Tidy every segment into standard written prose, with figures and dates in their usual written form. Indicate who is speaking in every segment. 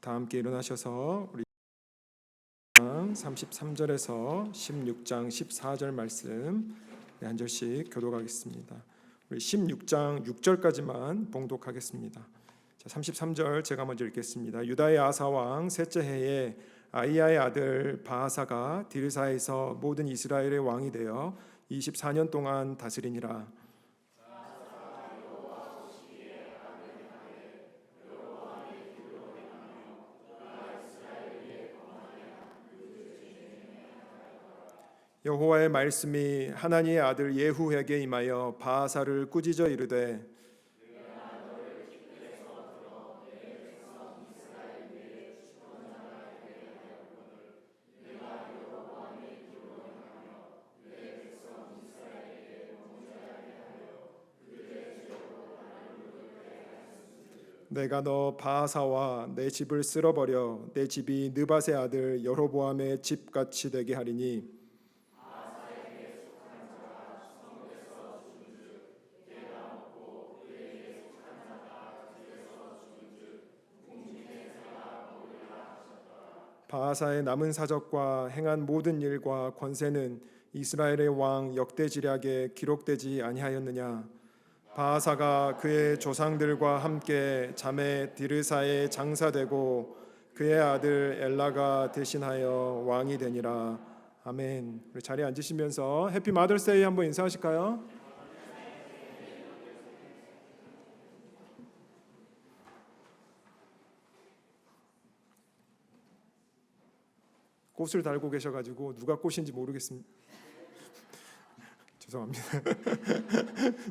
Speaker 1: 다 함께 일어나셔서 우리 33절에서 16장 14절 말씀 한 절씩 교독하겠습니다. 우리 16장 6절까지만 봉독하겠습니다. 자, 33절 제가 먼저 읽겠습니다. 유다의 아사 왕 셋째 해에 아이야의 아들 바하사가 디르사에서 모든 이스라엘의 왕이 되어 24년 동안 다스리니라. 여호와의 말씀이 하나니의 아들 예후에게 임하여 바하사를 꾸짖어 이르되 내가 너 바하사와 내 집을 쓸어버려 내 집이 느밧의 아들 여로보암의 집같이 되게 하리니 바하사의 남은 사적과 행한 모든 일과 권세는 이스라엘의 왕 역대지략에 기록되지 아니하였느냐. 바하사가 그의 조상들과 함께 자매 디르사에 장사되고 그의 아들 엘라가 대신하여 왕이 되니라. 아멘. 우리 자리에 앉으시면서 해피 마더스데이 한번 인사하실까요? 꽃을 달고 계셔가지고 누가 꽃인지 모르겠습니다. 죄송합니다.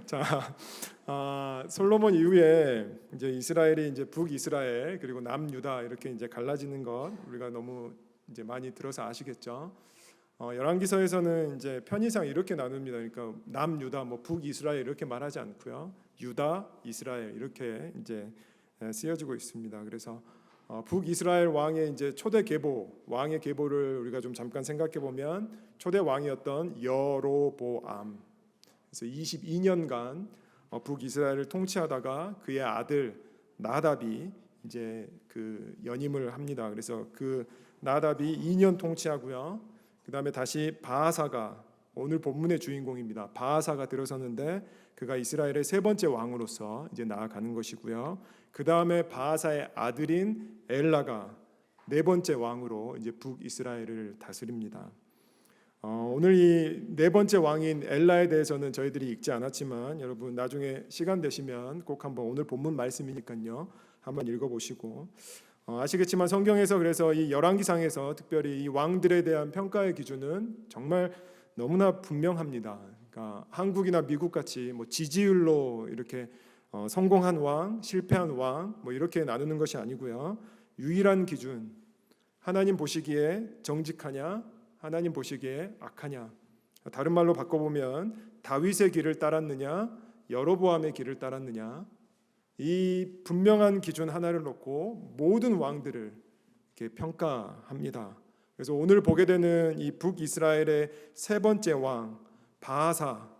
Speaker 1: 자, 솔로몬 이후에 이제 이스라엘이 이제 북이스라엘 그리고 남유다 이렇게 이제 갈라지는 것 우리가 너무 이제 많이 들어서 아시겠죠. 열왕기서에서는 이제 편의상 이렇게 나눕니다. 그러니까 남유다, 뭐 북이스라엘 이렇게 말하지 않고요. 유다, 이스라엘 이렇게 이제 쓰여지고 있습니다. 그래서 북이스라엘 왕의 이제 초대 계보, 왕의 계보를 우리가 좀 잠깐 생각해 보면 초대 왕이었던 여로보암. 그래서 22년간 북이스라엘을 통치하다가 그의 아들 나답이 이제 그 연임을 합니다. 그래서 그 나답이 2년 통치하고요. 그다음에 다시 바하사가 오늘 본문의 주인공입니다. 바하사가 들어섰는데 그가 이스라엘의 세 번째 왕으로서 이제 나아가는 것이고요. 그 다음에 바하사의 아들인 엘라가 네 번째 왕으로 이제 북이스라엘을 다스립니다. 오늘 이 네 번째 왕인 엘라에 대해서는 저희들이 읽지 않았지만 여러분 나중에 시간 되시면 꼭 한번 오늘 본문 말씀이니까요 한번 읽어보시고 아시겠지만 성경에서 그래서 이 열왕기상에서 특별히 이 왕들에 대한 평가의 기준은 정말 너무나 분명합니다. 그러니까 한국이나 미국 같이 뭐 지지율로 이렇게 성공한 왕, 실패한 왕 뭐 이렇게 나누는 것이 아니고요. 유일한 기준, 하나님 보시기에 정직하냐, 하나님 보시기에 악하냐. 다른 말로 바꿔보면 다윗의 길을 따랐느냐, 여로보암의 길을 따랐느냐. 이 분명한 기준 하나를 놓고 모든 왕들을 이렇게 평가합니다. 그래서 오늘 보게 되는 이 북이스라엘의 세 번째 왕 바하사,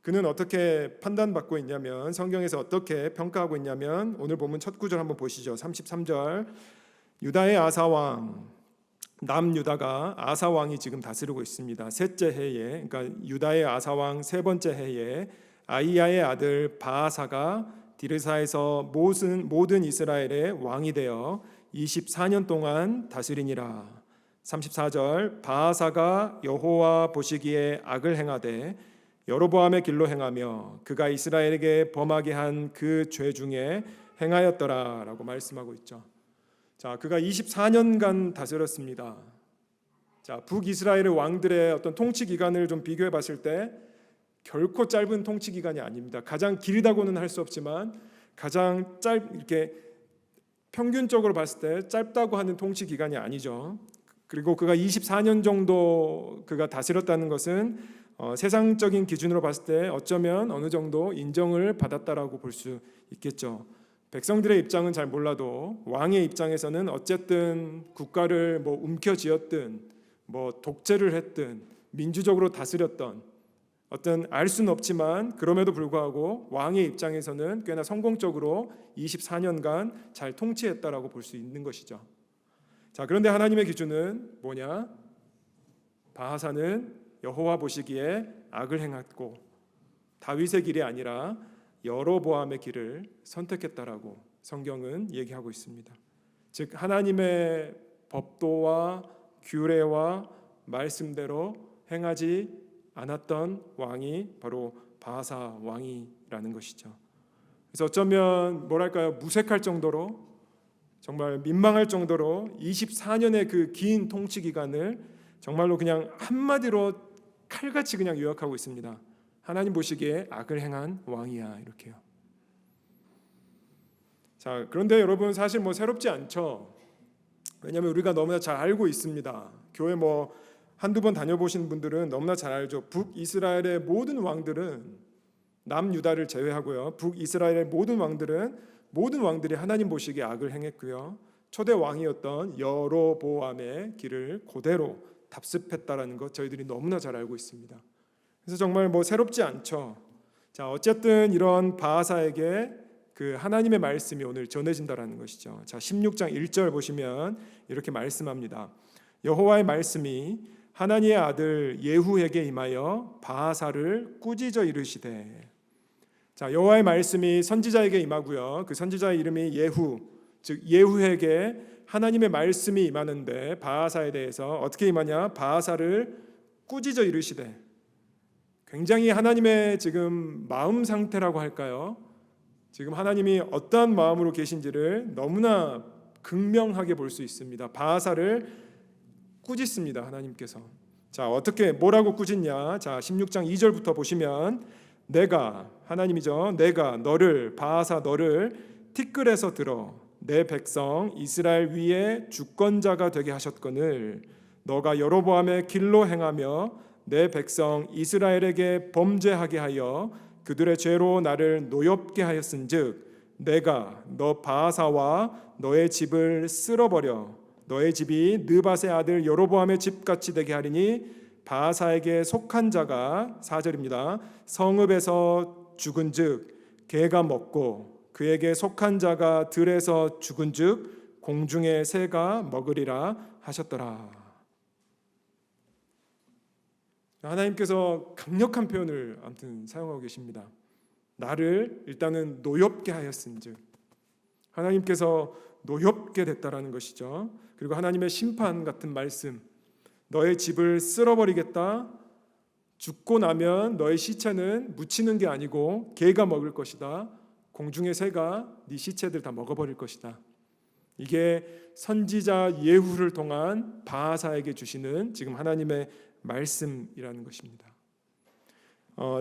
Speaker 1: 그는 어떻게 판단받고 있냐면 성경에서 어떻게 평가하고 있냐면 오늘 보면 첫 구절 한번 보시죠. 33절 유다의 아사 왕, 남유다가 아사 왕이 지금 다스리고 있습니다. 셋째 해에, 그러니까 유다의 아사 왕 세 번째 해에 아이야의 아들 바하사가 디르사에서 모든 이스라엘의 왕이 되어 24년 동안 다스리니라. 34절 바하사가 여호와 보시기에 악을 행하되 여로보암의 길로 행하며 그가 이스라엘에게 범하게 한 그 죄 중에 행하였더라라고 말씀하고 있죠. 자, 그가 24년간 다스렸습니다. 자, 북이스라엘의 왕들의 어떤 통치 기간을 좀 비교해 봤을 때 결코 짧은 통치 기간이 아닙니다. 가장 길다고는 할 수 없지만 가장 이렇게 평균적으로 봤을 때 짧다고 하는 통치 기간이 아니죠. 그리고 그가 24년 정도 그가 다스렸다는 것은 세상적인 기준으로 봤을 때 어쩌면 어느 정도 인정을 받았다라고 볼 수 있겠죠. 백성들의 입장은 잘 몰라도 왕의 입장에서는 어쨌든 국가를 뭐 움켜쥐었든 뭐 독재를 했든 민주적으로 다스렸던 어떤 알 수는 없지만 그럼에도 불구하고 왕의 입장에서는 꽤나 성공적으로 24년간 잘 통치했다라고 볼 수 있는 것이죠. 자, 그런데 하나님의 기준은 뭐냐? 바하사는 여호와 보시기에 악을 행했고 다윗의 길이 아니라 여로보암의 길을 선택했다라고 성경은 얘기하고 있습니다. 즉 하나님의 법도와 규례와 말씀대로 행하지 않았던 왕이 바로 바하사 왕이라는 것이죠. 그래서 어쩌면 뭐랄까요, 무색할 정도로 정말 민망할 정도로 24년의 그 긴 통치 기간을 정말로 그냥 한마디로 칼같이 그냥 요약하고 있습니다. 하나님 보시기에 악을 행한 왕이야, 이렇게요. 자, 그런데 여러분 사실 뭐 새롭지 않죠. 왜냐하면 우리가 너무나 잘 알고 있습니다. 교회 뭐 한두 번 다녀보신 분들은 너무나 잘 알죠. 북이스라엘의 모든 왕들은, 남유다를 제외하고요, 북이스라엘의 모든 왕들이 하나님 보시기에 악을 행했고요, 초대 왕이었던 여로보암의 길을 그대로 답습했다라는 것 저희들이 너무나 잘 알고 있습니다. 그래서 정말 뭐 새롭지 않죠. 자, 어쨌든 이런 바하사에게 그 하나님의 말씀이 오늘 전해진다라는 것이죠. 자, 16장 1절 보시면 이렇게 말씀합니다. 여호와의 말씀이 하나니의 아들 예후에게 임하여 바하사를 꾸짖어 이르시되. 자, 여호와의 말씀이 선지자에게 임하고요, 그 선지자의 이름이 예후, 즉 예후에게 하나님의 말씀이 임하는데 바하사에 대해서 어떻게 임하냐? 바하사를 꾸짖어 이르시되. 굉장히 하나님의 지금 마음 상태라고 할까요? 지금 하나님이 어떠한 마음으로 계신지를 너무나 극명하게 볼 수 있습니다. 바하사를 꾸짖습니다, 하나님께서. 자, 어떻게 뭐라고 꾸짖냐? 자, 16장 2절부터 보시면 내가, 하나님이죠, 내가 너를, 바하사 너를 티끌에서 들어 내 백성 이스라엘 위에 주권자가 되게 하셨거늘 너가 여로보암의 길로 행하며 내 백성 이스라엘에게 범죄하게 하여 그들의 죄로 나를 노엽게 하였은즉 내가 너 바하사와 너의 집을 쓸어버려 너의 집이 느밧의 아들 여로보암의 집같이 되게 하리니 바하사에게 속한 자가, 4절입니다, 성읍에서 죽은즉 개가 먹고 그에게 속한 자가 들에서 죽은즉 공중의 새가 먹으리라 하셨더라. 하나님께서 강력한 표현을 아무튼 사용하고 계십니다. 나를 일단은 노엽게 하였은즉, 하나님께서 노엽게 됐다라는 것이죠. 그리고 하나님의 심판 같은 말씀, 너의 집을 쓸어버리겠다, 죽고 나면 너의 시체는 묻히는 게 아니고 개가 먹을 것이다, 공중의 새가 네 시체들 다 먹어버릴 것이다. 이게 선지자 예후를 통한 바하사에게 주시는 지금 하나님의 말씀이라는 것입니다.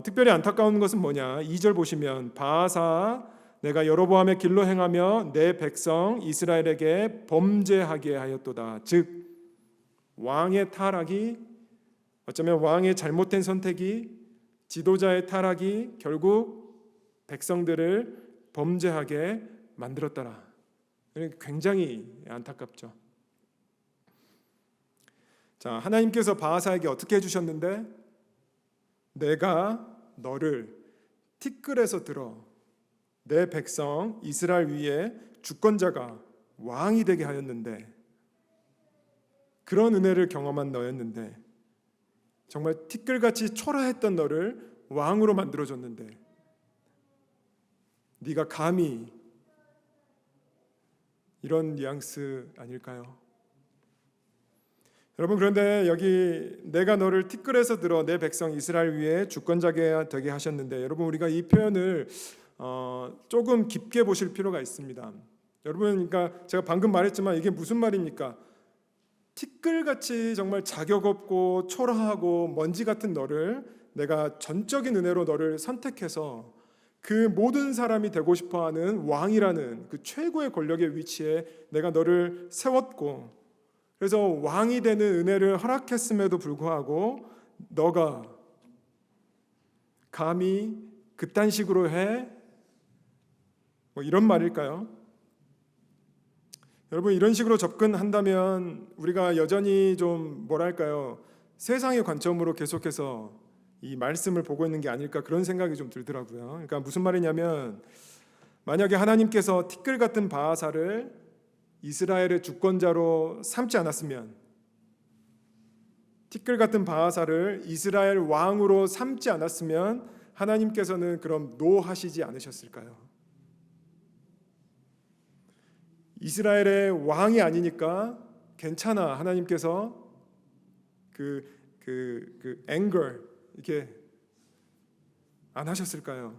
Speaker 1: 특별히 안타까운 것은 뭐냐? 2절 보시면 바하사 내가 여로보암의 길로 행하며 내 백성 이스라엘에게 범죄하게 하였도다. 즉 왕의 타락이, 어쩌면 왕의 잘못된 선택이, 지도자의 타락이 결국 백성들을 범죄하게 만들었더라. 굉장히 안타깝죠. 자, 하나님께서 바하사에게 어떻게 해주셨는데 내가 너를 티끌에서 들어 내 백성 이스라엘 위에 주권자가 왕이 되게 하였는데, 그런 은혜를 경험한 너였는데, 정말 티끌같이 초라했던 너를 왕으로 만들어줬는데 네가 감히, 이런 뉘앙스 아닐까요? 여러분, 그런데 여기 내가 너를 티끌에서 들어 내 백성 이스라엘 위에 주권자가 되게 하셨는데, 여러분 우리가 이 표현을 조금 깊게 보실 필요가 있습니다. 여러분, 그러니까 제가 방금 말했지만 이게 무슨 말입니까? 티끌같이 정말 자격 없고 초라하고 먼지 같은 너를 내가 전적인 은혜로 너를 선택해서 그 모든 사람이 되고 싶어하는 왕이라는 그 최고의 권력의 위치에 내가 너를 세웠고, 그래서 왕이 되는 은혜를 허락했음에도 불구하고 너가 감히 그딴 식으로 해? 뭐 이런 말일까요? 여러분, 이런 식으로 접근한다면 우리가 여전히 좀 뭐랄까요, 세상의 관점으로 계속해서 이 말씀을 보고 있는 게 아닐까 그런 생각이 좀 들더라고요. 그러니까 무슨 말이냐면 만약에 하나님께서 티끌 같은 바하사를 이스라엘의 주권자로 삼지 않았으면, 티끌 같은 바하사를 이스라엘 왕으로 삼지 않았으면 하나님께서는 그럼 노하시지 않으셨을까요? 이스라엘의 왕이 아니니까 괜찮아, 하나님께서 anger 이렇게 안 하셨을까요?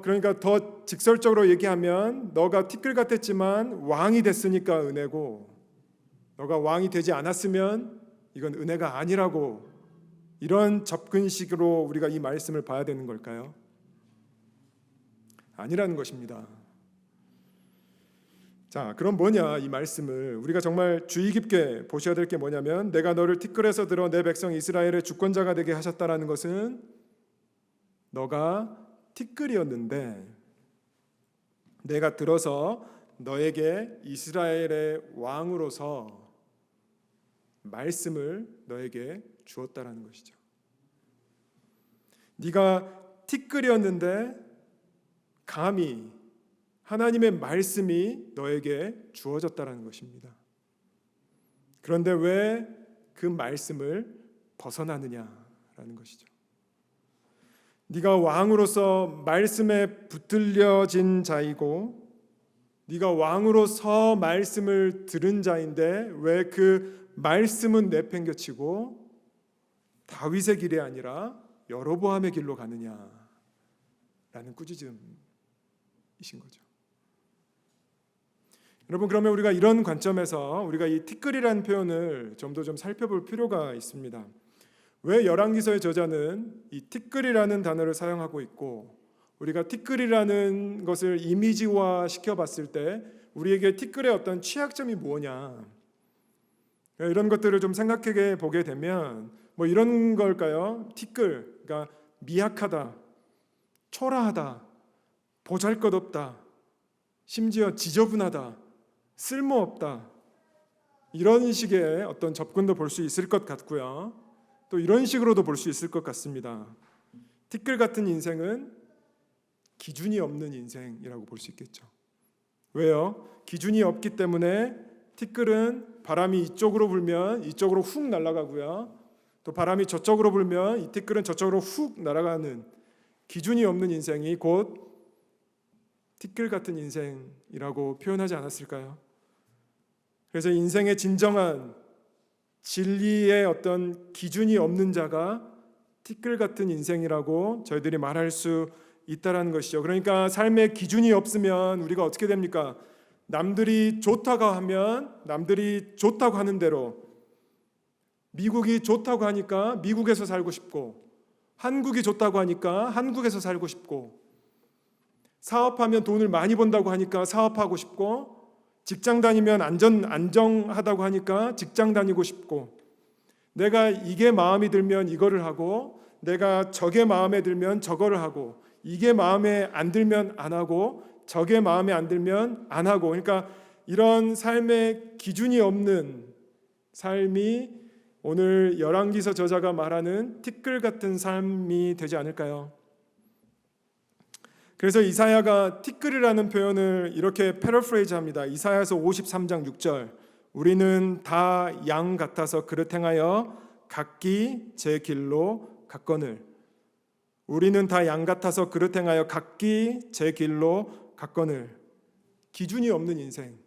Speaker 1: 그러니까 더 직설적으로 얘기하면 너가 티끌 같았지만 왕이 됐으니까 은혜고, 너가 왕이 되지 않았으면 이건 은혜가 아니라고, 이런 접근식으로 우리가 이 말씀을 봐야 되는 걸까요? 아니라는 것입니다. 자, 그럼 뭐냐, 이 말씀을 우리가 정말 주의 깊게 보셔야 될 게 뭐냐면, 내가 너를 티끌에서 들어 내 백성 이스라엘의 주권자가 되게 하셨다라는 것은 너가 티끌이었는데 내가 들어서 너에게 이스라엘의 왕으로서 말씀을 너에게 주었다라는 것이죠. 네가 티끌이었는데 감히 하나님의 말씀이 너에게 주어졌다라는 것입니다. 그런데 왜 그 말씀을 벗어나느냐라는 것이죠. 네가 왕으로서 말씀에 붙들려진 자이고, 네가 왕으로서 말씀을 들은 자인데 왜 그 말씀은 내팽겨치고 다윗의 길이 아니라 여로보암의 길로 가느냐라는 꾸짖음이신 거죠. 여러분, 그러면 우리가 이런 관점에서 우리가 이 티끌이라는 표현을 좀 더 살펴볼 필요가 있습니다. 왜 열왕기서의 저자는 이 티끌이라는 단어를 사용하고 있고, 우리가 티끌이라는 것을 이미지화 시켜봤을 때 우리에게 티끌의 어떤 취약점이 뭐냐, 이런 것들을 좀 생각해 보게 되면 뭐 이런 걸까요? 티끌, 그러니까 미약하다, 초라하다, 보잘것없다, 심지어 지저분하다, 쓸모없다, 이런 식의 어떤 접근도 볼 수 있을 것 같고요. 또 이런 식으로도 볼 수 있을 것 같습니다. 티끌 같은 인생은 기준이 없는 인생이라고 볼 수 있겠죠. 왜요? 기준이 없기 때문에 티끌은 바람이 이쪽으로 불면 이쪽으로 훅 날아가고요, 또 바람이 저쪽으로 불면 이 티끌은 저쪽으로 훅 날아가는 기준이 없는 인생이 곧 티끌 같은 인생이라고 표현하지 않았을까요? 그래서 인생의 진정한 진리의 어떤 기준이 없는 자가 티끌 같은 인생이라고 저희들이 말할 수 있다라는 것이죠. 그러니까 삶의 기준이 없으면 우리가 어떻게 됩니까? 남들이 좋다고 하면 남들이 좋다고 하는 대로, 미국이 좋다고 하니까 미국에서 살고 싶고, 한국이 좋다고 하니까 한국에서 살고 싶고, 사업하면 돈을 많이 번다고 하니까 사업하고 싶고, 직장 다니면 안정하다고 하니까 직장 다니고 싶고, 내가 이게 마음에 들면 이거를 하고, 내가 저게 마음에 들면 저거를 하고, 이게 마음에 안 들면 안 하고, 저게 마음에 안 들면 안 하고, 그러니까 이런 삶의 기준이 없는 삶이 오늘 열왕기서 저자가 말하는 티끌 같은 삶이 되지 않을까요? 그래서 이사야가 티끌이라는 표현을 이렇게 패러프레이즈합니다. 이사야서 53장 6절, 우리는 다 양 같아서 그릇 행하여 각기 제 길로 갔거늘. 우리는 다 양 같아서 그릇 행하여 각기 제 길로 갔거늘. 기준이 없는 인생,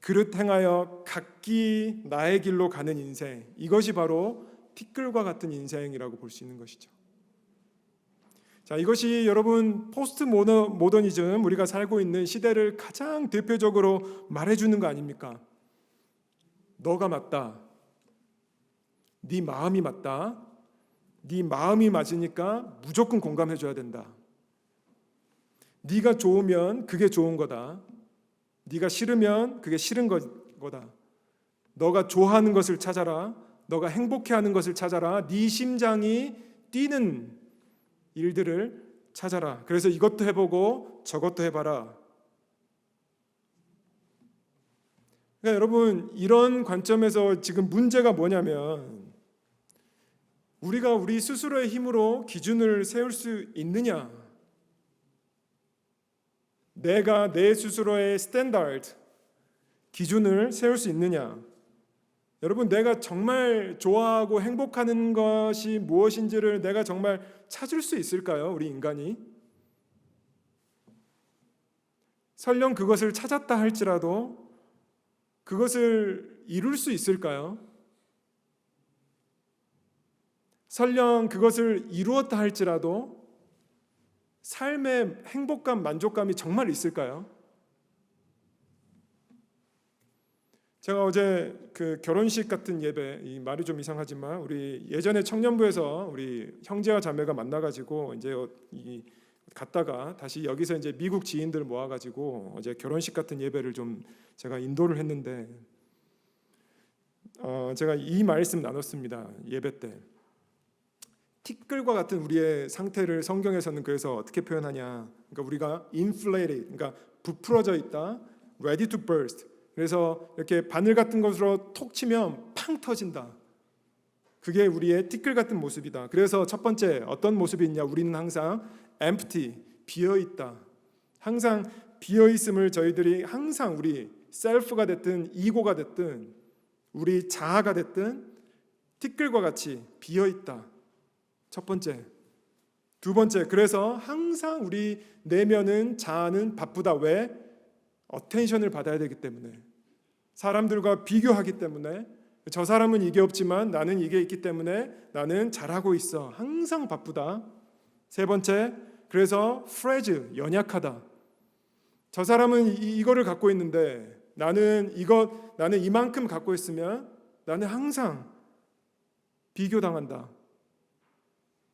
Speaker 1: 그릇 행하여 각기 나의 길로 가는 인생, 이것이 바로 티끌과 같은 인생이라고 볼 수 있는 것이죠. 자, 이것이 여러분 포스트 모더니즘, 우리가 살고 있는 시대를 가장 대표적으로 말해주는 거 아닙니까? 너가 맞다, 네 마음이 맞다, 네 마음이 맞으니까 무조건 공감해줘야 된다, 네가 좋으면 그게 좋은 거다, 네가 싫으면 그게 싫은 거다, 너가 좋아하는 것을 찾아라, 너가 행복해하는 것을 찾아라, 네 심장이 뛰는 일들을 찾아라. 그래서 이것도 해보고 저것도 해봐라. 그러니까 여러분, 이런 관점에서 지금 문제가 뭐냐면 우리가 우리 스스로의 힘으로 기준을 세울 수 있느냐, 내가 내 스스로의 스탠다드, 기준을 세울 수 있느냐. 여러분, 내가 정말 좋아하고 행복하는 것이 무엇인지를 내가 정말 찾을 수 있을까요? 우리 인간이 설령 그것을 찾았다 할지라도 그것을 이룰 수 있을까요? 설령 그것을 이루었다 할지라도 삶의 행복감, 만족감이 정말 있을까요? 제가 어제 그 결혼식 같은 예배, 이 말이 좀 이상하지만 우리 예전에 청년부에서 우리 형제와 자매가 만나가지고 이제 갔다가 다시 여기서 이제 미국 지인들 모아가지고 어제 결혼식 같은 예배를 좀 제가 인도를 했는데 제가 이 말씀 나눴습니다. 예배 때 티끌과 같은 우리의 상태를 성경에서는 그래서 어떻게 표현하냐? 그러니까 우리가 inflated, 그러니까 부풀어져 있다, ready to burst. 그래서 이렇게 바늘 같은 것으로 톡 치면 팡 터진다. 그게 우리의 티끌 같은 모습이다. 그래서 첫 번째 어떤 모습이 있냐? 우리는 항상 empty, 비어 있다. 항상 비어 있음을 저희들이 항상 우리 셀프가 됐든 이고가 됐든 우리 자아가 됐든 티끌과 같이 비어 있다. 첫 번째. 두 번째, 그래서 항상 우리 내면은 자아는 바쁘다. 왜? 어텐션을 받아야 되기 때문에, 사람들과 비교하기 때문에, 저 사람은 이게 없지만 나는 이게 있기 때문에 나는 잘하고 있어. 항상 바쁘다. 세 번째, 그래서 프레즈, 연약하다. 저 사람은 이거를 갖고 있는데 나는 이만큼 갖고 있으면 나는 항상 비교당한다.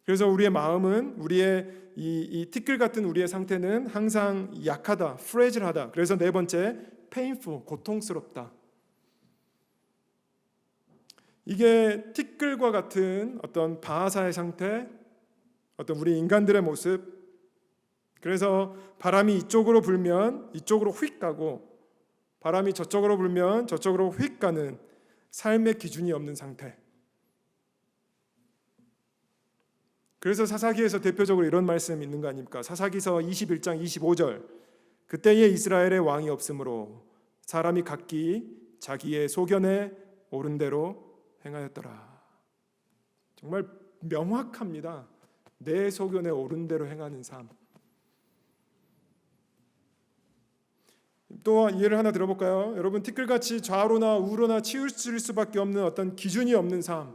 Speaker 1: 그래서 우리의 마음은, 우리의 이 티끌 같은 우리의 상태는 항상 약하다, 프레질하다. 그래서 네 번째, painful, 고통스럽다. 이게 티끌과 같은 어떤 바하사의 상태, 어떤 우리 인간들의 모습. 그래서 바람이 이쪽으로 불면 이쪽으로 휙 가고, 바람이 저쪽으로 불면 저쪽으로 휙 가는 삶의 기준이 없는 상태. 그래서 사사기에서 대표적으로 이런 말씀이 있는 거 아닙니까? 사사기서 21장 25절. 그때에 이스라엘의 왕이 없으므로 사람이 각기 자기의 소견에 옳은 대로 행하였더라. 정말 명확합니다. 내 소견에 옳은 대로 행하는 삶. 또 예를 하나 들어볼까요? 여러분, 티끌같이 좌로나 우로나 치우칠 수밖에 없는 어떤 기준이 없는 삶.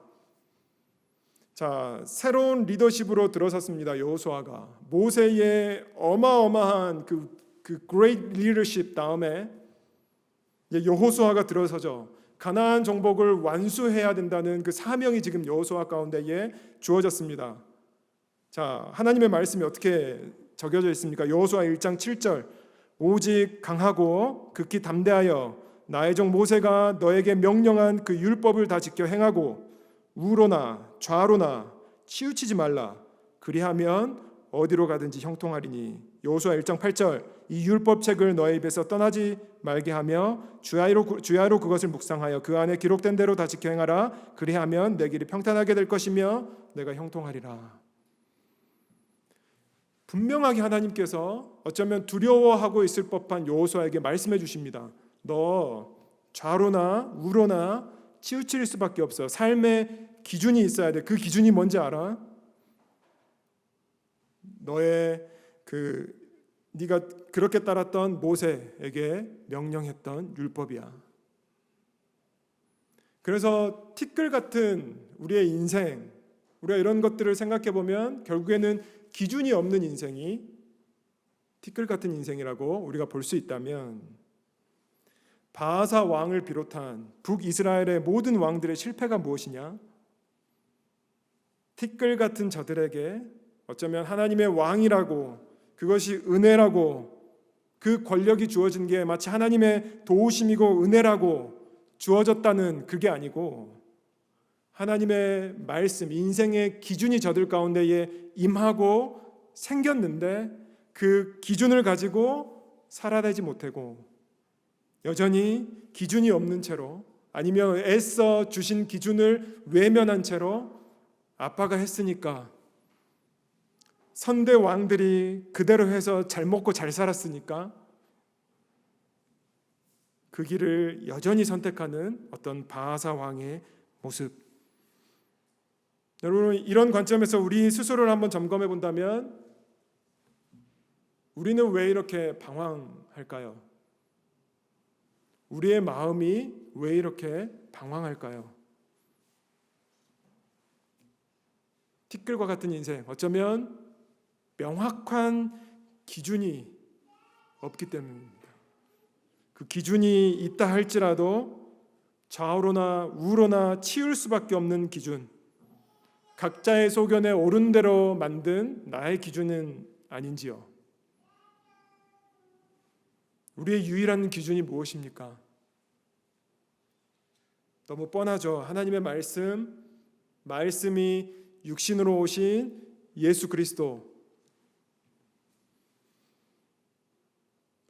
Speaker 1: 자, 새로운 리더십으로 들어섰습니다. 여호수아가 모세의 어마어마한 그 great leadership 다음에 여호수아가 들어서죠. 가나안 정복을 완수해야 된다는 그 사명이 지금 여호수아 가운데에 주어졌습니다. 자, 하나님의 말씀이 어떻게 적혀져 있습니까? 여호수아 1장 7절. 오직 강하고 극히 담대하여 나의 종 모세가 너에게 명령한 그 율법을 다 지켜 행하고 우로나 좌로나 치우치지 말라. 그리하면 어디로 가든지 형통하리니. 여호수아 1장 8절. 이 율법책을 너의 입에서 떠나지 말게 하며 주야로 그것을 묵상하여 그 안에 기록된 대로 다 지켜 행하라. 그리하면 내 길이 평탄하게 될 것이며 내가 형통하리라. 분명하게 하나님께서 어쩌면 두려워하고 있을 법한 여호수아에게 말씀해 주십니다. 너 좌로나 우로나 치우칠 수밖에 없어. 삶의 기준이 있어야 돼. 그 기준이 뭔지 알아? 너의 네가 그렇게 따랐던 모세에게 명령했던 율법이야. 그래서 티끌 같은 우리의 인생, 우리가 이런 것들을 생각해 보면 결국에는 기준이 없는 인생이 티끌 같은 인생이라고 우리가 볼 수 있다면, 바하사 왕을 비롯한 북이스라엘의 모든 왕들의 실패가 무엇이냐? 티끌 같은 저들에게 어쩌면 하나님의 왕이라고, 그것이 은혜라고, 그 권력이 주어진 게 마치 하나님의 도우심이고 은혜라고 주어졌다는 그게 아니고, 하나님의 말씀, 인생의 기준이 저들 가운데에 임하고 생겼는데 그 기준을 가지고 살아내지 못하고 여전히 기준이 없는 채로, 아니면 애써 주신 기준을 외면한 채로 아빠가 했으니까, 선대 왕들이 그대로 해서 잘 먹고 잘 살았으니까 그 길을 여전히 선택하는 어떤 바하사 왕의 모습. 여러분, 이런 관점에서 우리 스스로를 한번 점검해 본다면 우리는 왜 이렇게 방황할까요? 우리의 마음이 왜 이렇게 방황할까요? 티끌과 같은 인생, 어쩌면 명확한 기준이 없기 때문입니다. 그 기준이 있다 할지라도 좌우로나 우로나 치울 수밖에 없는 기준, 각자의 소견에 옳은 대로 만든 나의 기준은 아닌지요? 우리의 유일한 기준이 무엇입니까? 너무 뻔하죠. 하나님의 말씀이 육신으로 오신 예수 그리스도.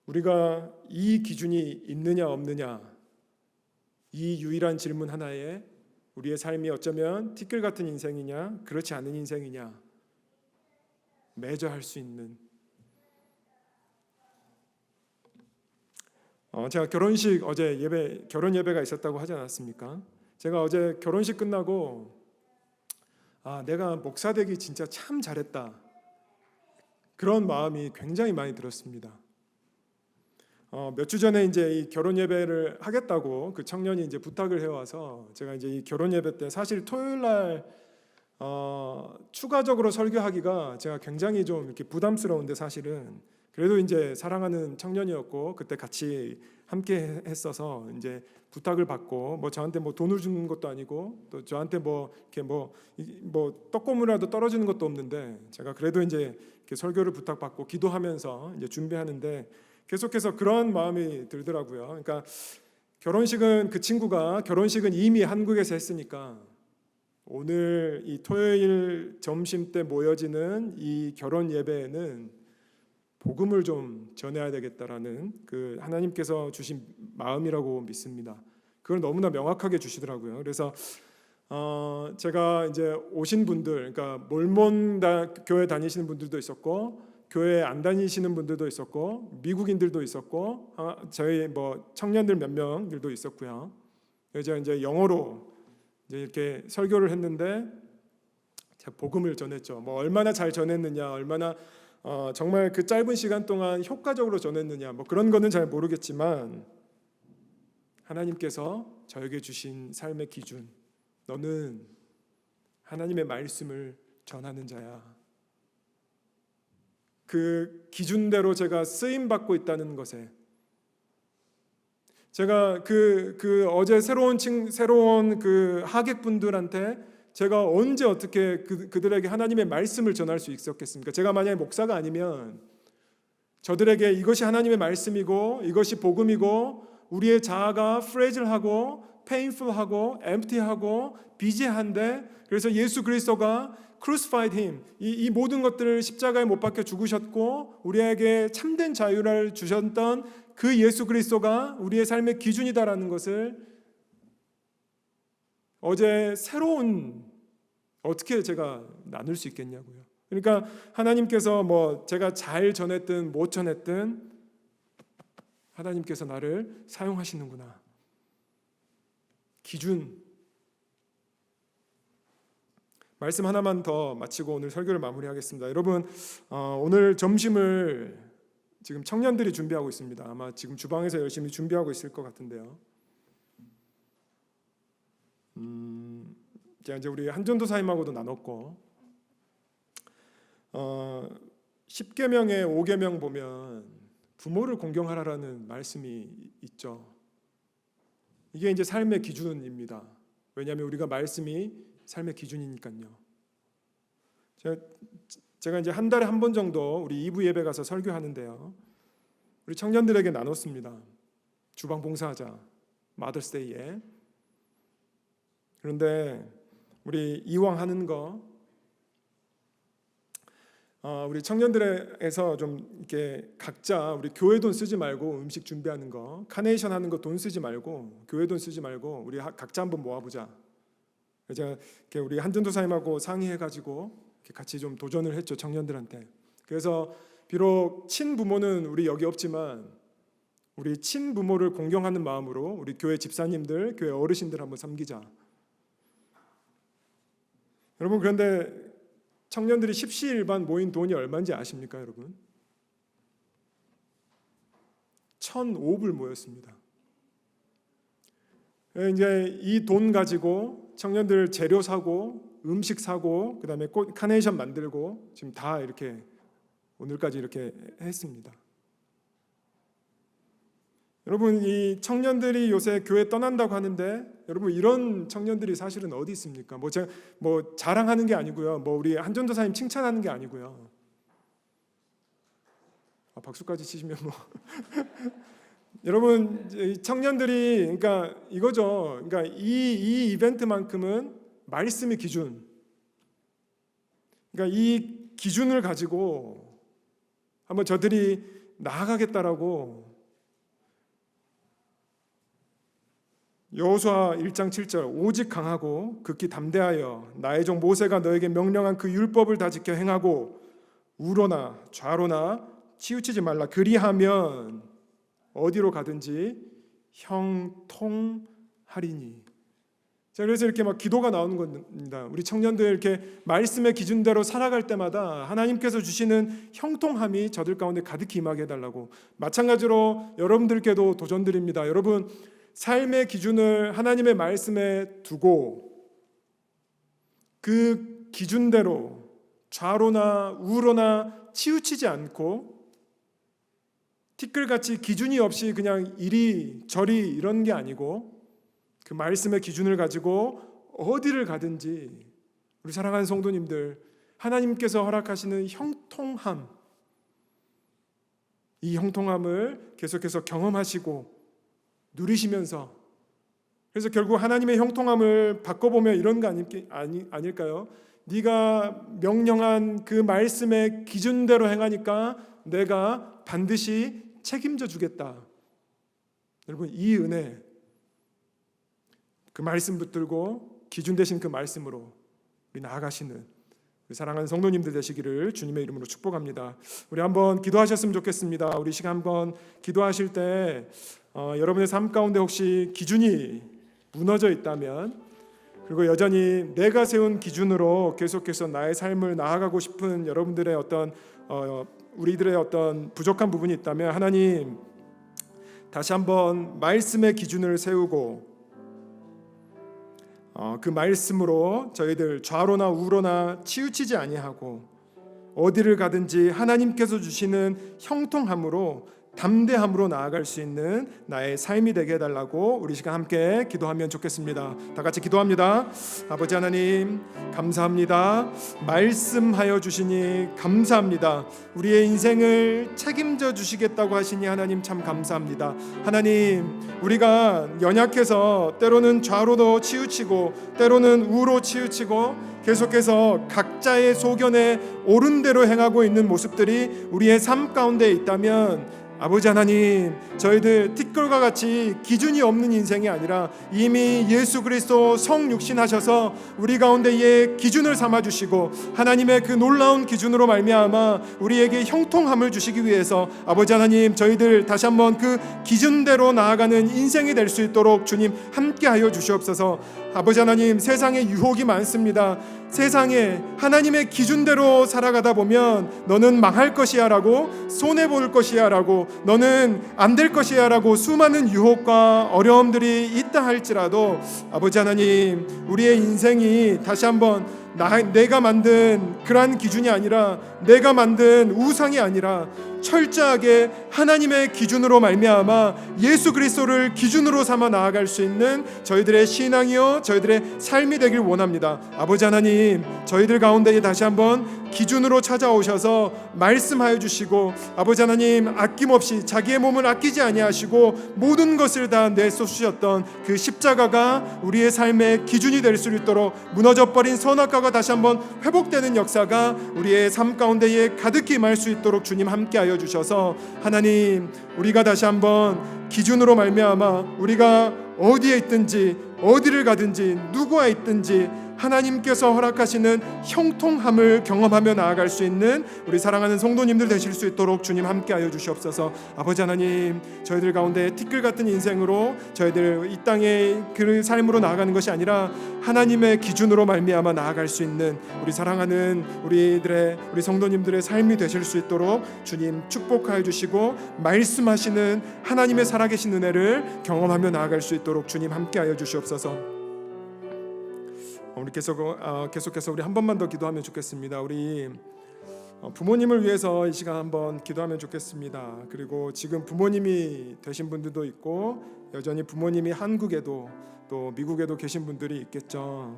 Speaker 1: 우리가 이 기준이 있느냐 없느냐, 이 유일한 질문 하나에 우리의 삶이 어쩌면 티끌 같은 인생이냐 그렇지 않은 인생이냐 매저할 수 있는. 제가 결혼식 어제 결혼 예배가 있었다고 하지 않았습니까? 제가 어제 결혼식 끝나고 내가 목사 되기 진짜 참 잘했다, 그런 마음이 굉장히 많이 들었습니다. 몇 주 전에 이제 이 결혼 예배를 하겠다고 그 청년이 이제 부탁을 해와서 제가 이제 이 결혼 예배 때 사실 토요일 날 추가적으로 설교하기가 제가 굉장히 좀 이렇게 부담스러운데, 사실은 그래도 이제 사랑하는 청년이었고 그때 같이 함께 했어서 이제 부탁을 받고, 뭐 저한테 뭐 돈을 주는 것도 아니고 또 저한테 뭐 이렇게 뭐 떡고물이라도 떨어지는 것도 없는데, 제가 그래도 이제 이렇게 설교를 부탁받고 기도하면서 이제 준비하는데 계속해서 그런 마음이 들더라고요. 그러니까 결혼식은 그 친구가 결혼식은 이미 한국에서 했으니까 오늘 이 토요일 점심 때 모여지는 이 결혼 예배에는 복음을 좀 전해야 되겠다라는 그 하나님께서 주신 마음이라고 믿습니다. 그걸 너무나 명확하게 주시더라고요. 그래서 제가 이제 오신 분들, 그러니까 몰몬 교회 다니시는 분들도 있었고 교회 안 다니시는 분들도 있었고 미국인들도 있었고 저희 뭐 청년들 몇 명들도 있었고요. 제가 이제 영어로 이제 이렇게 설교를 했는데 제가 복음을 전했죠. 뭐 얼마나 잘 전했느냐, 얼마나 정말 그 짧은 시간 동안 효과적으로 전했느냐, 뭐 그런 거는 잘 모르겠지만 하나님께서 저에게 주신 삶의 기준, 너는 하나님의 말씀을 전하는 자야. 그 기준대로 제가 쓰임 받고 있다는 것에, 제가 그 어제 새로운 그 하객분들한테 제가 언제 어떻게 그들에게 하나님의 말씀을 전할 수 있었겠습니까? 제가 만약에 목사가 아니면 저들에게 이것이 하나님의 말씀이고 이것이 복음이고 우리의 자아가 프레질하고 페인풀하고 엠프티하고 비재한데, 그래서 예수 그리스도가 crucified him, 이 모든 것들을 십자가에 못 박혀 죽으셨고 우리에게 참된 자유를 주셨던 그 예수 그리스도가 우리의 삶의 기준이다라는 것을 어제 어떻게 제가 나눌 수 있겠냐고요. 그러니까 하나님께서 뭐 제가 잘 전했든 못 전했든 하나님께서 나를 사용하시는구나. 기준. 말씀 하나만 더 마치고 오늘 설교를 마무리하겠습니다. 여러분, 오늘 점심을 지금 청년들이 준비하고 있습니다. 아마 지금 주방에서 열심히 준비하고 있을 것 같은데요. 제가 이제 우리 한전도사님하고도 나눴고 10계명의 5계명 보면 부모를 공경하라라는 말씀이 있죠. 이게 이제 삶의 기준입니다. 왜냐하면 우리가 말씀이 삶의 기준이니까요. 제가 이제 한 달에 한 번 정도 우리 2부 예배 가서 설교하는데요. 우리 청년들에게 나눴습니다. 주방 봉사하자, 마더스데이에. 그런데 우리 이왕 하는 거 우리 청년들에서 좀 이렇게 각자 우리 교회 돈 쓰지 말고 음식 준비하는 거, 카네이션 하는 거 돈 쓰지 말고 교회 돈 쓰지 말고 우리 각자 한번 모아보자. 제가 이렇게 우리 한전도사님하고 상의해가지고 같이 좀 도전을 했죠, 청년들한테. 그래서 비록 친부모는 우리 여기 없지만 우리 친부모를 공경하는 마음으로 우리 교회 집사님들, 교회 어르신들 한번 섬기자. 여러분, 그런데 청년들이 십시일반 모인 돈이 얼마인지 아십니까, 여러분? 1,005불 모였습니다. 이제 이 돈 가지고 청년들 재료 사고 음식 사고 그다음에 꽃 카네이션 만들고 지금 다 이렇게 오늘까지 이렇게 했습니다. 여러분, 이 청년들이 요새 교회 떠난다고 하는데 여러분, 이런 청년들이 사실은 어디 있습니까? 제가 자랑하는 게 아니고요. 우리 한전도사님 칭찬하는 게 아니고요. 박수까지 치시면 여러분, 청년들이 그러니까 이거죠. 그러니까 이 이벤트만큼은 말씀의 기준. 그러니까 이 기준을 가지고 한번 저들이 나아가겠다라고 여호수아 1장 7절 오직 강하고 극히 담대하여 나의 종 모세가 너에게 명령한 그 율법을 다 지켜 행하고 우로나 좌로나 치우치지 말라. 그리하면 어디로 가든지 형통하리니. 자, 그래서 이렇게 막 기도가 나오는 겁니다. 우리 청년들 이렇게 말씀의 기준대로 살아갈 때마다 하나님께서 주시는 형통함이 저들 가운데 가득히 임하게 해달라고. 마찬가지로 여러분들께도 도전드립니다. 여러분, 삶의 기준을 하나님의 말씀에 두고 그 기준대로 좌로나 우로나 치우치지 않고 티끌같이 기준이 없이 그냥 이리저리 이런 게 아니고 그 말씀의 기준을 가지고 어디를 가든지 우리 사랑하는 성도님들, 하나님께서 허락하시는 형통함, 이 형통함을 계속해서 경험하시고 누리시면서, 그래서 결국 하나님의 형통함을 바꿔보면 이런 거 아닐까요? 네가 명령한 그 말씀의 기준대로 행하니까 내가 반드시 책임져 주겠다. 여러분, 이 은혜, 그 말씀 붙들고 기준 되신 그 말씀으로 우리 나아가시는 우리 사랑하는 성도님들 되시기를 주님의 이름으로 축복합니다. 우리 한번 기도하셨으면 좋겠습니다. 우리 시간 한번 기도하실 때 여러분의 삶 가운데 혹시 기준이 무너져 있다면, 그리고 여전히 내가 세운 기준으로 계속해서 나의 삶을 나아가고 싶은 여러분들의 우리들의 어떤 부족한 부분이 있다면 하나님 다시 한번 말씀의 기준을 세우고 그 말씀으로 저희들 좌로나 우로나 치우치지 아니하고 어디를 가든지 하나님께서 주시는 형통함으로 담대함으로 나아갈 수 있는 나의 삶이 되게 해달라고 우리 시간 함께 기도하면 좋겠습니다. 다 같이 기도합니다. 아버지 하나님, 감사합니다. 말씀하여 주시니 감사합니다. 우리의 인생을 책임져 주시겠다고 하시니 하나님 참 감사합니다. 하나님, 우리가 연약해서 때로는 좌로도 치우치고 때로는 우로 치우치고 계속해서 각자의 소견에 옳은 대로 행하고 있는 모습들이 우리의 삶 가운데 있다면 아버지 하나님, 저희들 티끌과 같이 기준이 없는 인생이 아니라 이미 예수 그리스도 성육신하셔서 우리 가운데에 기준을 삼아주시고 하나님의 그 놀라운 기준으로 말미암아 우리에게 형통함을 주시기 위해서 아버지 하나님, 저희들 다시 한번 그 기준대로 나아가는 인생이 될 수 있도록 주님 함께하여 주시옵소서. 아버지 하나님, 세상에 유혹이 많습니다. 세상에 하나님의 기준대로 살아가다 보면 너는 망할 것이야 라고, 손해볼 것이야 라고, 너는 안 될 것이야 라고 수많은 유혹과 어려움들이 있다 할지라도 아버지 하나님, 우리의 인생이 다시 한번 내가 만든 그러한 기준이 아니라, 내가 만든 우상이 아니라 철저하게 하나님의 기준으로 말미암아 예수 그리스도를 기준으로 삼아 나아갈 수 있는 저희들의 신앙이요 저희들의 삶이 되길 원합니다. 아버지 하나님, 저희들 가운데 다시 한번 기준으로 찾아오셔서 말씀하여 주시고, 아버지 하나님, 아낌없이 자기의 몸을 아끼지 아니하시고 모든 것을 다 내쏟으셨던 그 십자가가 우리의 삶의 기준이 될 수 있도록 무너져버린 선악과가 다시 한번 회복되는 역사가 우리의 삶 가운데에 가득히 임할 수 있도록 주님 함께하여 주셔서, 하나님, 우리가 다시 한번 기준으로 말미암아 우리가 어디에 있든지 어디를 가든지 누구와 있든지 하나님께서 허락하시는 형통함을 경험하며 나아갈 수 있는 우리 사랑하는 성도님들 되실 수 있도록 주님 함께하여 주시옵소서. 아버지 하나님, 저희들 가운데 티끌 같은 인생으로 저희들 이 땅의 그 삶으로 나아가는 것이 아니라 하나님의 기준으로 말미암아 나아갈 수 있는 우리 사랑하는 우리 성도님들의 삶이 되실 수 있도록 주님 축복하여 주시고, 말씀하시는 하나님의 살아계신 은혜를 경험하며 나아갈 수 있도록 주님 함께하여 주시옵소서. 우리 계속해서 우리 한 번만 더 기도하면 좋겠습니다. 우리 부모님을 위해서 이 시간 한번 기도하면 좋겠습니다. 그리고 지금 부모님이 되신 분들도 있고 여전히 부모님이 한국에도 또 미국에도 계신 분들이 있겠죠.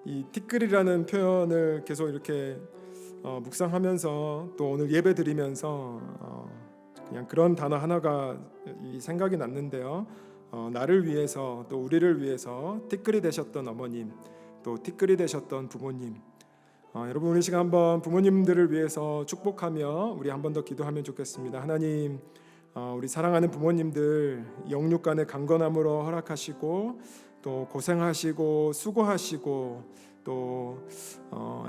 Speaker 1: 이 티끌이라는 표현을 계속 이렇게 묵상하면서 또 오늘 예배 드리면서 그냥 그런 단어 하나가 생각이 났는데요. 나를 위해서 또 우리를 위해서 티끌이 되셨던 어머님, 또 티끌이 되셨던 부모님, 여러분 우리 시간 한번 부모님들을 위해서 축복하며 우리 한 번 더 기도하면 좋겠습니다. 하나님, 우리 사랑하는 부모님들 영육간의 강건함으로 허락하시고 또 고생하시고 수고하시고 또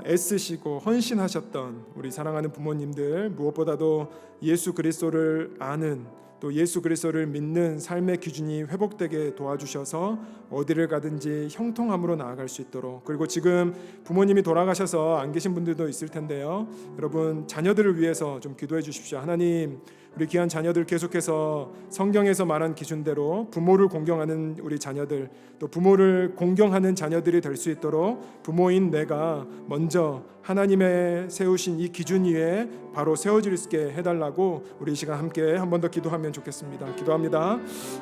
Speaker 1: 애쓰시고 헌신하셨던 우리 사랑하는 부모님들, 무엇보다도 예수 그리스도를 아는 또 예수 그리스도를 믿는 삶의 기준이 회복되게 도와주셔서 어디를 가든지 형통함으로 나아갈 수 있도록, 그리고 지금 부모님이 돌아가셔서 안 계신 분들도 있을 텐데요. 여러분 자녀들을 위해서 좀 기도해 주십시오. 하나님, 우리 귀한 자녀들 계속해서 성경에서 말한 기준대로 부모를 공경하는 우리 자녀들, 또 부모를 공경하는 자녀들이 될 수 있도록 부모인 내가 먼저 하나님의 세우신 이 기준 위에 바로 세워질 수 있게 해달라고 우리 이 시간 함께 한 번 더 기도하면 좋겠습니다. 기도합니다.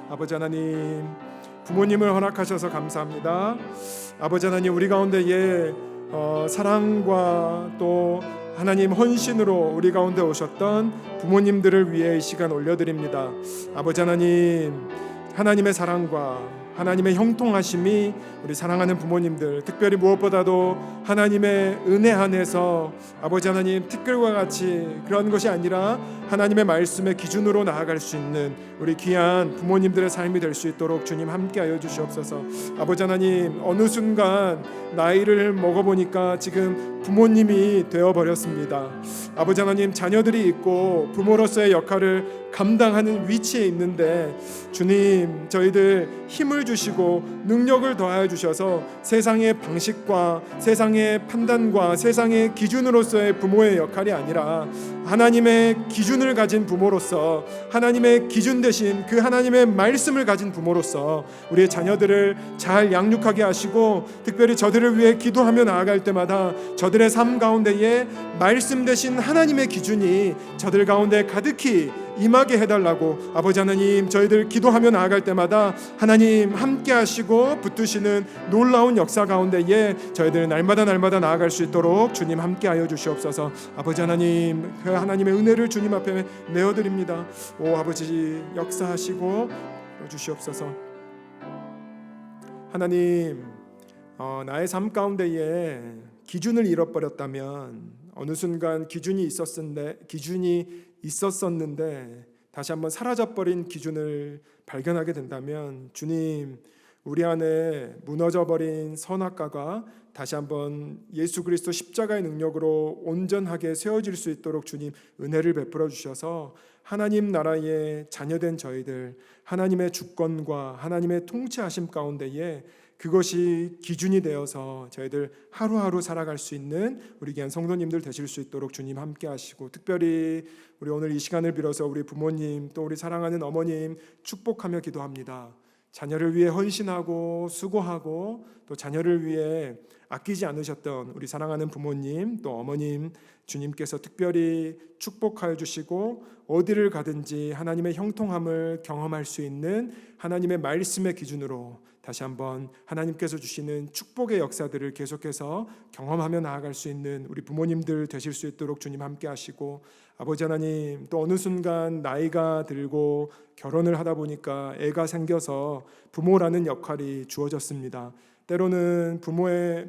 Speaker 1: 아버지 하나님, 부모님을 허락하셔서 감사합니다. 아버지 하나님, 우리 가운데에 사랑과 또 하나님 헌신으로 우리 가운데 오셨던 부모님들을 위해 이 시간 올려드립니다. 아버지 하나님, 하나님의 사랑과 하나님의 형통하심이 우리 사랑하는 부모님들, 특별히 무엇보다도 하나님의 은혜 안에서 아버지 하나님 티끌과 같이 그런 것이 아니라 하나님의 말씀의 기준으로 나아갈 수 있는 우리 귀한 부모님들의 삶이 될 수 있도록 주님 함께하여 주시옵소서. 아버지 하나님, 어느 순간 나이를 먹어보니까 지금 부모님이 되어버렸습니다. 아버지 하나님, 자녀들이 있고 부모로서의 역할을 감당하는 위치에 있는데 주님, 저희들 힘을 주시고 능력을 더하여 주셔서 세상의 방식과 세상의 판단과 세상의 기준으로서의 부모의 역할이 아니라 하나님의 기준을 가진 부모로서, 하나님의 기준 대신 그 하나님의 말씀을 가진 부모로서 우리의 자녀들을 잘 양육하게 하시고, 특별히 저들을 위해 기도하며 나아갈 때마다 저들의 삶 가운데에 말씀 대신 하나님의 기준이 저들 가운데 가득히 임하게 해달라고 아버지 하나님, 저희들 기도하며 나아갈 때마다 하나님 함께 하시고 붙드시는 놀라운 역사 가운데에 저희들 날마다 나아갈 수 있도록 주님 함께 하여 주시옵소서. 아버지 하나님, 그 하나님의 은혜를 주님 앞에 내어드립니다. 오 아버지, 역사하시고 주시옵소서. 하나님, 나의 삶 가운데에 기준을 잃어버렸다면, 어느 순간 기준이 있었었는데 다시 한번 사라져버린 기준을 발견하게 된다면, 주님, 우리 안에 무너져버린 선악과가 다시 한번 예수 그리스도 십자가의 능력으로 온전하게 세워질 수 있도록 주님 은혜를 베풀어 주셔서 하나님 나라의 자녀된 저희들, 하나님의 주권과 하나님의 통치하심 가운데에 그것이 기준이 되어서 저희들 하루하루 살아갈 수 있는 우리 귀한 성도님들 되실 수 있도록 주님 함께 하시고, 특별히 우리 오늘 이 시간을 빌어서 우리 부모님 또 우리 사랑하는 어머님 축복하며 기도합니다. 자녀를 위해 헌신하고 수고하고 또 자녀를 위해 아끼지 않으셨던 우리 사랑하는 부모님 또 어머님 주님께서 특별히 축복하여 주시고 어디를 가든지 하나님의 형통함을 경험할 수 있는 하나님의 말씀의 기준으로 다시 한번 하나님께서 주시는 축복의 역사들을 계속해서 경험하며 나아갈 수 있는 우리 부모님들 되실 수 있도록 주님 함께 하시고, 아버지 하나님 또 어느 순간 나이가 들고 결혼을 하다 보니까 애가 생겨서 부모라는 역할이 주어졌습니다. 때로는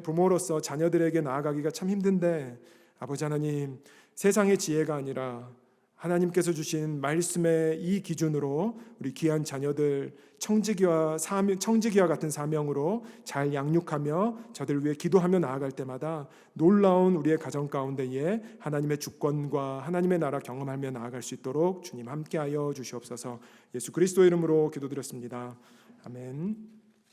Speaker 1: 부모로서 자녀들에게 나아가기가 참 힘든데 아버지 하나님, 세상의 지혜가 아니라 하나님께서 주신 말씀의 이 기준으로 우리 귀한 자녀들 청지기와 같은 사명으로 잘 양육하며 저들을 위해 기도하며 나아갈 때마다 놀라운 우리의 가정 가운데에 하나님의 주권과 하나님의 나라 경험하며 나아갈 수 있도록 주님 함께하여 주시옵소서. 예수 그리스도의 이름으로 기도드렸습니다. 아멘.